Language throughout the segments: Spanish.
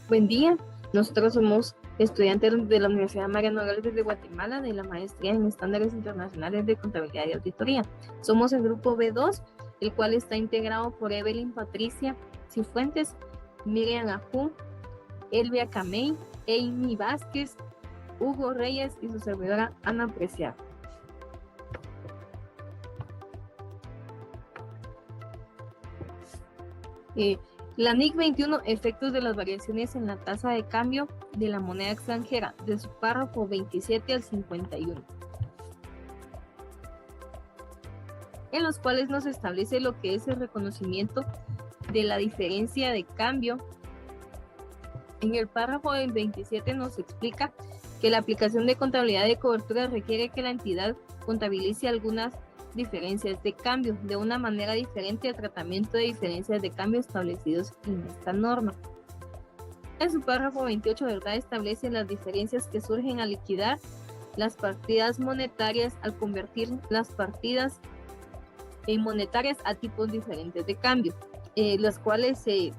Buen día, nosotros somos estudiantes de la Universidad Mariano Gálvez de Guatemala de la maestría en estándares internacionales de contabilidad y auditoría. Somos el grupo B2, el cual está integrado por Evelyn Patricia Cifuentes, Miriam Ajú, Elvia Camey, Amy Vázquez, Hugo Reyes y su servidora Ana Preciado. La NIC 21, efectos de las variaciones en la tasa de cambio de la moneda extranjera, de su párrafo 27 al 51, en los cuales nos establece lo que es el reconocimiento de la diferencia de cambio. En el párrafo del 27 nos explica que la aplicación de contabilidad de cobertura requiere que la entidad contabilice algunas diferencias de cambio de una manera diferente al tratamiento de diferencias de cambio establecidos en esta norma. En su párrafo 28, ¿verdad?, establece las diferencias que surgen al liquidar las partidas monetarias al convertir las partidas en monetarias a tipos diferentes de cambio, las cuales se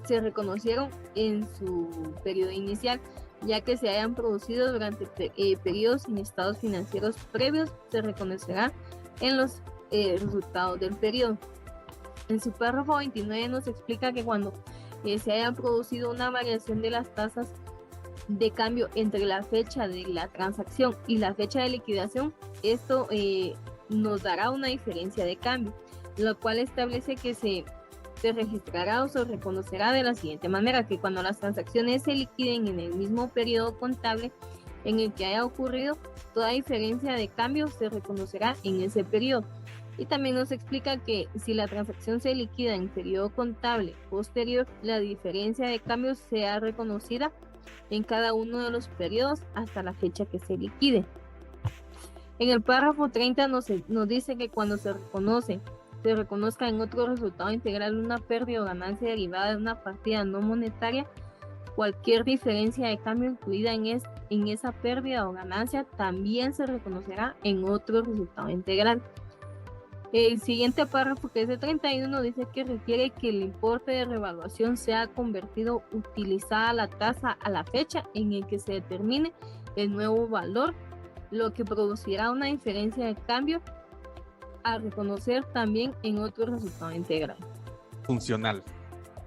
reconocieron en su periodo inicial, ya que se hayan producido durante periodos sin estados financieros previos, se reconocerá en los resultados del periodo. En su párrafo 29 nos explica que cuando se haya producido una variación de las tasas de cambio entre la fecha de la transacción y la fecha de liquidación, esto nos dará una diferencia de cambio, lo cual establece que se registrará o se reconocerá de la siguiente manera: que cuando las transacciones se liquiden en el mismo periodo contable en el que haya ocurrido, toda diferencia de cambio se reconocerá en ese periodo. Y también nos explica que si la transacción se liquida en periodo contable posterior, la diferencia de cambio sea reconocida en cada uno de los periodos hasta la fecha que se liquide. En el párrafo 30 nos dice que cuando se reconozca en otro resultado integral una pérdida o ganancia derivada de una partida no monetaria, cualquier diferencia de cambio incluida en esa pérdida o ganancia también se reconocerá en otro resultado integral. El siguiente párrafo, que es el 31, dice que requiere que el importe de revaluación sea convertido utilizada la tasa a la fecha en el que se determine el nuevo valor, lo que producirá una diferencia de cambio a reconocer también en otro resultado integral. Funcional.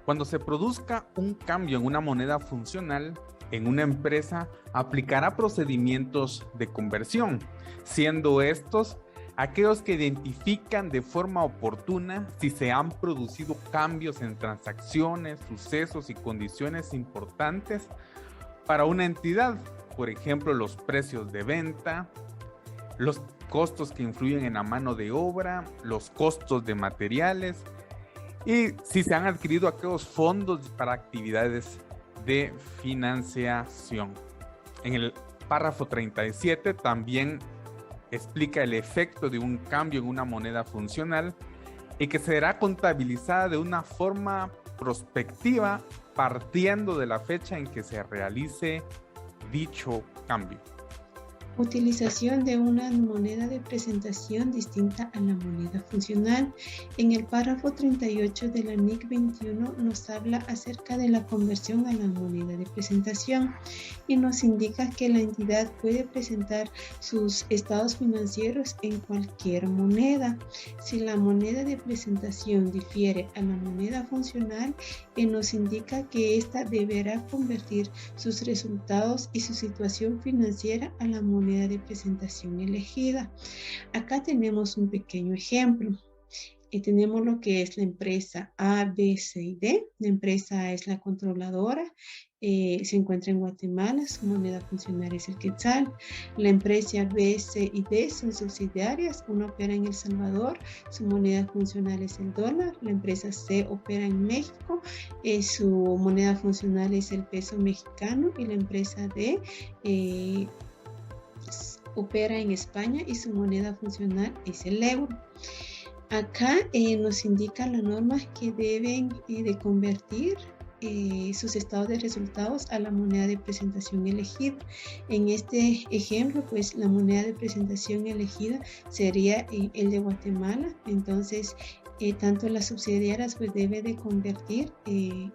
Cuando se produzca un cambio en una moneda funcional, en una empresa aplicará procedimientos de conversión, siendo estos aquellos que identifican de forma oportuna si se han producido cambios en transacciones, sucesos y condiciones importantes para una entidad, por ejemplo, los precios de venta, los costos que influyen en la mano de obra, los costos de materiales, y si se han adquirido aquellos fondos para actividades de financiación. En el párrafo 37 también explica el efecto de un cambio en una moneda funcional y que será contabilizada de una forma prospectiva partiendo de la fecha en que se realice dicho cambio. Utilización de una moneda de presentación distinta a la moneda funcional. En el párrafo 38 de la NIC 21 nos habla acerca de la conversión a la moneda de presentación y nos indica que la entidad puede presentar sus estados financieros en cualquier moneda. Si la moneda de presentación difiere a la moneda funcional, nos indica que ésta deberá convertir sus resultados y su situación financiera a la moneda de presentación elegida. Acá tenemos un pequeño ejemplo. Tenemos lo que es la empresa A, B, C y D. La empresa A es la controladora, se encuentra en Guatemala, su moneda funcional es el quetzal. La empresa B, C y D son subsidiarias, una opera en El Salvador, su moneda funcional es el dólar. La empresa C opera en México, su moneda funcional es el peso mexicano, y la empresa D opera en España y su moneda funcional es el euro. Acá nos indica la norma que deben de convertir sus estados de resultados a la moneda de presentación elegida. En este ejemplo, pues la moneda de presentación elegida sería el de Guatemala. Entonces, tanto las subsidiarias pues debe de convertir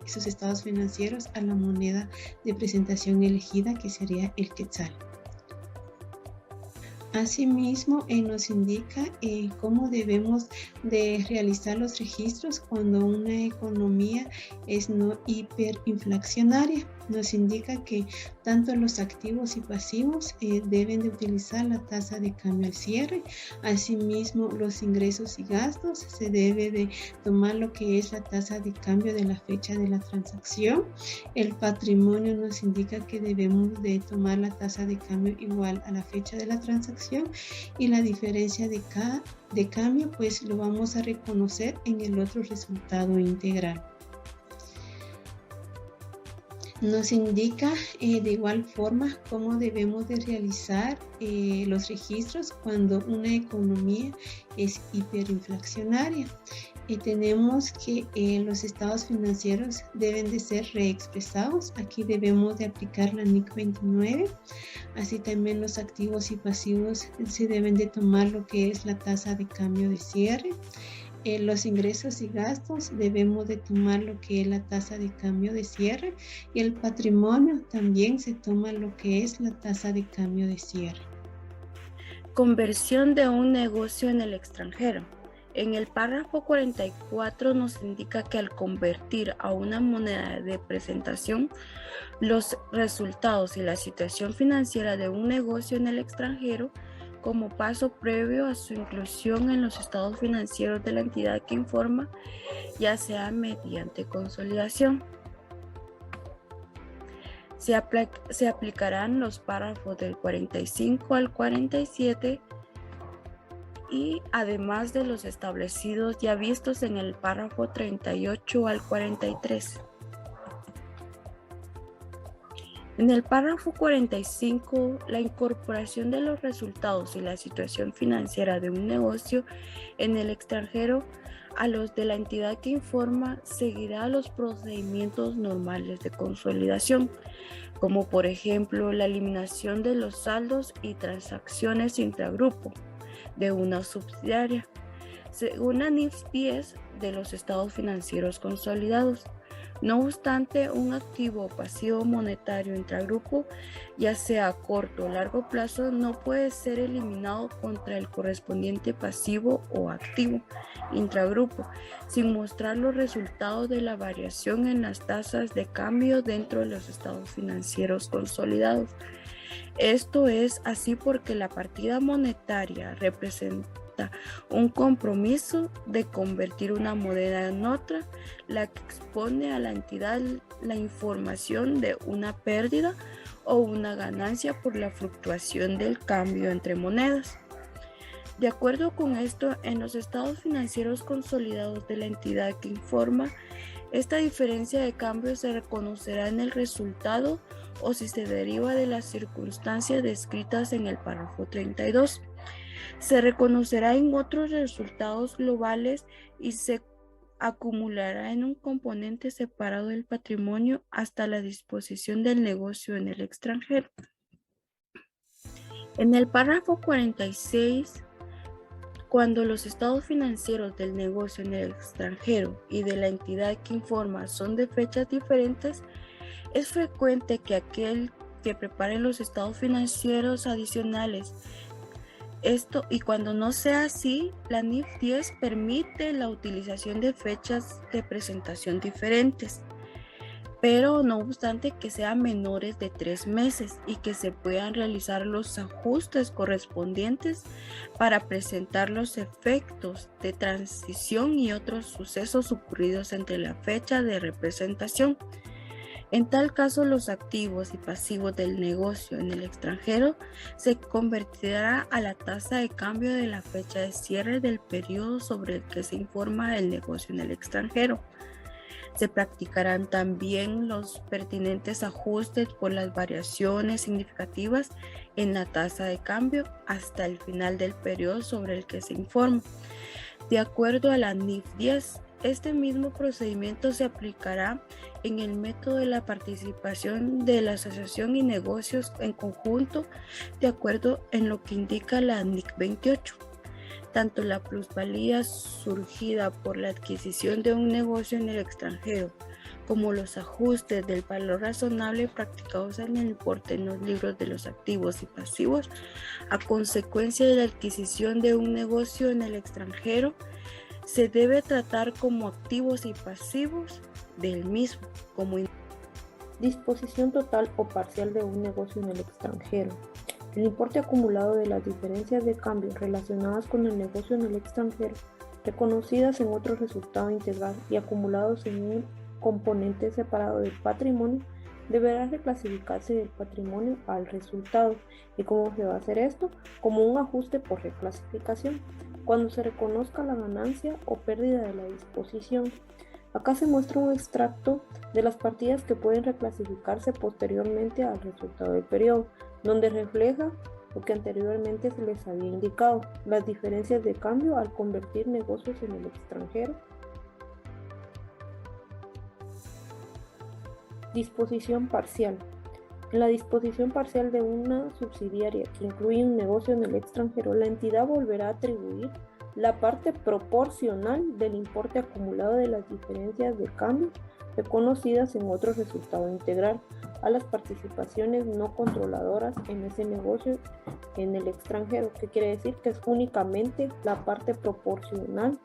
esos estados financieros a la moneda de presentación elegida, que sería el quetzal. Asimismo, nos indica cómo debemos de realizar los registros cuando una economía es no hiperinflacionaria. Nos indica que tanto los activos y pasivos deben de utilizar la tasa de cambio al cierre. Asimismo, los ingresos y gastos se debe de tomar lo que es la tasa de cambio de la fecha de la transacción. El patrimonio nos indica que debemos de tomar la tasa de cambio igual a la fecha de la transacción, y la diferencia de cambio pues lo vamos a reconocer en el otro resultado integral. Nos indica de igual forma cómo debemos de realizar los registros cuando una economía es hiperinflacionaria. Tenemos que los estados financieros deben de ser reexpresados. Aquí debemos de aplicar la NIC 29. Así también los activos y pasivos se deben de tomar lo que es la tasa de cambio de cierre. Los ingresos y gastos debemos de tomar lo que es la tasa de cambio de cierre, y el patrimonio también se toma lo que es la tasa de cambio de cierre. Conversión de un negocio en el extranjero. En el párrafo 44 nos indica que al convertir a una moneda de presentación los resultados y la situación financiera de un negocio en el extranjero, como paso previo a su inclusión en los estados financieros de la entidad que informa, ya sea mediante consolidación. Se aplicarán los párrafos del 45 al 47 y además de los establecidos ya vistos en el párrafo 38 al 43. En el párrafo 45, la incorporación de los resultados y la situación financiera de un negocio en el extranjero a los de la entidad que informa seguirá los procedimientos normales de consolidación, como por ejemplo la eliminación de los saldos y transacciones intragrupo de una subsidiaria, según la NIF 10 de los estados financieros consolidados. No obstante, un activo o pasivo monetario intragrupo, ya sea a corto o largo plazo, no puede ser eliminado contra el correspondiente pasivo o activo intragrupo, sin mostrar los resultados de la variación en las tasas de cambio dentro de los estados financieros consolidados. Esto es así porque la partida monetaria representa un compromiso de convertir una moneda en otra, la que expone a la entidad la información de una pérdida o una ganancia por la fluctuación del cambio entre monedas. De acuerdo con esto, en los estados financieros consolidados de la entidad que informa, esta diferencia de cambio se reconocerá en el resultado o si se deriva de las circunstancias descritas en el párrafo 32. Se reconocerá en otros resultados globales y se acumulará en un componente separado del patrimonio hasta la disposición del negocio en el extranjero. En el párrafo 46, cuando los estados financieros del negocio en el extranjero y de la entidad que informa son de fechas diferentes, es frecuente que aquel que prepare los estados financieros adicionales y cuando no sea así, la NIF 10 permite la utilización de fechas de presentación diferentes, pero no obstante que sean menores de 3 meses y que se puedan realizar los ajustes correspondientes para presentar los efectos de transición y otros sucesos ocurridos entre la fecha de representación. En tal caso, los activos y pasivos del negocio en el extranjero se convertirá a la tasa de cambio de la fecha de cierre del periodo sobre el que se informa el negocio en el extranjero. Se practicarán también los pertinentes ajustes por las variaciones significativas en la tasa de cambio hasta el final del periodo sobre el que se informa. De acuerdo a la NIF 10, este mismo procedimiento se aplicará en el método de la participación de la asociación y negocios en conjunto, de acuerdo en lo que indica la NIC 28. tanto la plusvalía surgida por la adquisición de un negocio en el extranjero como los ajustes del valor razonable practicados en el importe en los libros de los activos y pasivos a consecuencia de la adquisición de un negocio en el extranjero se debe tratar como activos y pasivos del mismo, como disposición total o parcial de un negocio en el extranjero. El importe acumulado de las diferencias de cambio relacionadas con el negocio en el extranjero, reconocidas en otro resultado integral y acumulados en un componente separado del patrimonio, deberá reclasificarse del patrimonio al resultado. ¿Y cómo se va a hacer esto? Como un ajuste por reclasificación, cuando se reconozca la ganancia o pérdida de la disposición. Acá se muestra un extracto de las partidas que pueden reclasificarse posteriormente al resultado del periodo, donde refleja lo que anteriormente se les había indicado, las diferencias de cambio al convertir negocios en el extranjero. Disposición parcial. En la disposición parcial de una subsidiaria que incluye un negocio en el extranjero, la entidad volverá a atribuir la parte proporcional del importe acumulado de las diferencias de cambio reconocidas en otro resultado integral a las participaciones no controladoras en ese negocio en el extranjero, que quiere decir que es únicamente la parte proporcional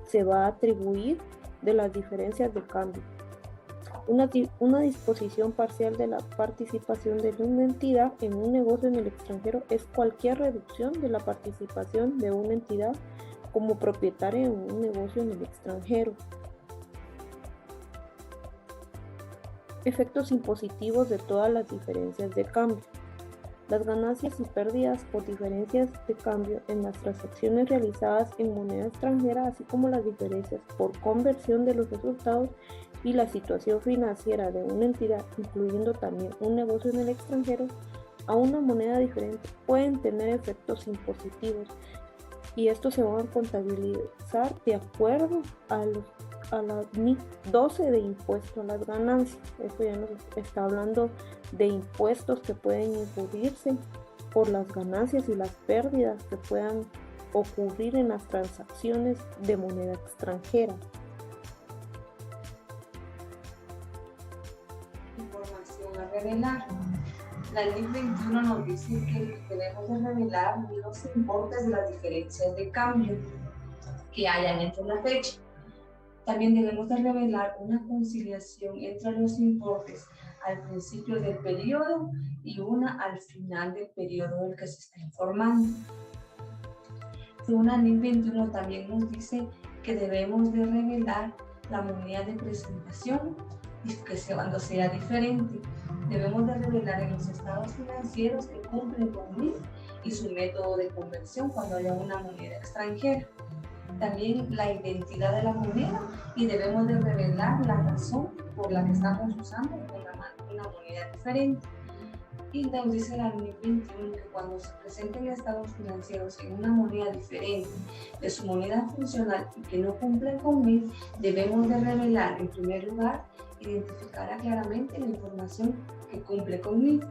se va a atribuir de las diferencias de cambio. Una disposición parcial de la participación de una entidad en un negocio en el extranjero es cualquier reducción de la participación de una entidad como propietaria en un negocio en el extranjero. Efectos impositivos de todas las diferencias de cambio. Las ganancias y pérdidas por diferencias de cambio en las transacciones realizadas en moneda extranjera, así como las diferencias por conversión de los resultados y la situación financiera de una entidad, incluyendo también un negocio en el extranjero, a una moneda diferente, pueden tener efectos impositivos y estos se van a contabilizar de acuerdo a la NIC 12 de impuesto a las ganancias. Esto ya nos está hablando de impuestos que pueden incurrirse por las ganancias y las pérdidas que puedan ocurrir en las transacciones de moneda extranjera. Información a revelar. La NIC 21 nos dice que debemos de revelar los importes de las diferencias de cambio que hayan entre la fecha. También debemos de revelar una conciliación entre los importes al principio del periodo y una al final del periodo del que se está informando. Según la NIC 21 también nos dice que debemos de revelar la moneda de presentación y que cuando sea diferente. Debemos de revelar en los estados financieros que cumplen con NIC y su método de conversión cuando haya una moneda extranjera. También la identidad de la moneda y debemos de revelar la razón por la que estamos usando una moneda diferente. Y nos dice la NIC 21 que cuando se presenten estados financieros en una moneda diferente de su moneda funcional y que no cumplen con NIC, debemos de revelar en primer lugar, identificará claramente la información que cumple con NIC.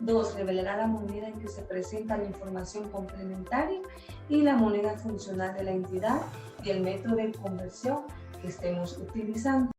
2. Revelará la moneda en que se presenta la información complementaria y la moneda funcional de la entidad y el método de conversión que estemos utilizando.